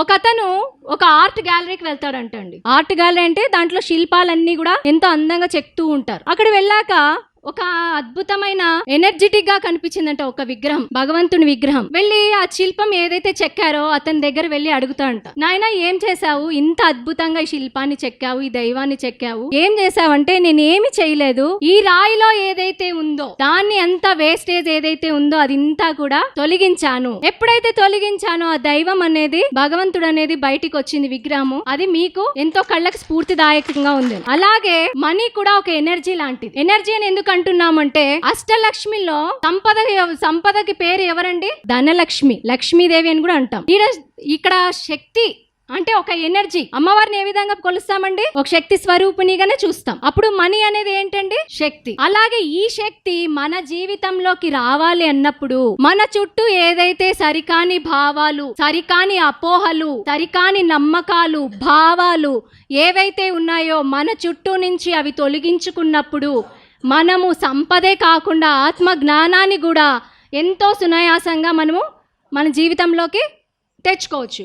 ఒకతను ఒక art గ్యాలరీకి వెళ్తాడంటండి. Art gallery అంటే దాంట్లో శిల్పాలన్నీ కూడా ఎంతో అందంగా చెక్తూ ఉంటారు. అక్కడ వెళ్ళాక ఒక అద్భుతమైన ఎనర్జెటిక్ గా కనిపించిందంట ఒక విగ్రహం, భగవంతుని విగ్రహం. వెళ్ళి ఆ శిల్పం ఏదైతే చెక్కారో అతని దగ్గర వెళ్ళి అడుగుతాడంట, నాయనా ఏం చేశావు, ఇంత అద్భుతంగా ఈ శిల్పాన్ని చెక్కావు, ఈ దైవాన్ని చెక్కావు, ఏం చేశావంటే నేను ఏమి చేయలేదు, ఈ రాయిలో ఏదైతే ఉందో దాన్ని అంతా వేస్టేజ్ ఏదైతే ఉందో అది ఇంతా కూడా తొలగించాను. ఎప్పుడైతే తొలగించానో ఆ దైవం అనేది, భగవంతుడు అనేది బయటికి వచ్చింది విగ్రహము. అది మీకు ఎంతో కళ్ళకి స్ఫూర్తిదాయకంగా ఉంది. అలాగే మనీ కూడా ఒక ఎనర్జీ లాంటిది. ఎనర్జీ అని ఎందుకు అంటున్నామంటే అష్టలక్ష్మిలో సంపదకి పేరు ఎవరండి? ధనలక్ష్మి, లక్ష్మీదేవి అని కూడా అంటాం. ఇక్కడ శక్తి అంటే ఒక ఎనర్జీ. అమ్మవారిని ఏ విధంగా కొలుస్తామండి? ఒక శక్తి స్వరూపిణిగానే చూస్తాం. అప్పుడు మనీ అనేది ఏంటండి? శక్తి. అలాగే ఈ శక్తి మన జీవితంలోకి రావాలి అన్నప్పుడు మన చుట్టూ ఏదైతే సరికాని భావాలు, సరికాని అపోహలు, సరికాని నమ్మకాలు, భావాలు ఏవైతే ఉన్నాయో మన చుట్టూ నుంచి అవి తొలగించుకున్నప్పుడు మనము సంపదే కాకుండా ఆత్మ జ్ఞానాన్ని కూడా ఎంతో సునాయాసంగా మనము మన జీవితంలోకి తెచ్చుకోవచ్చు.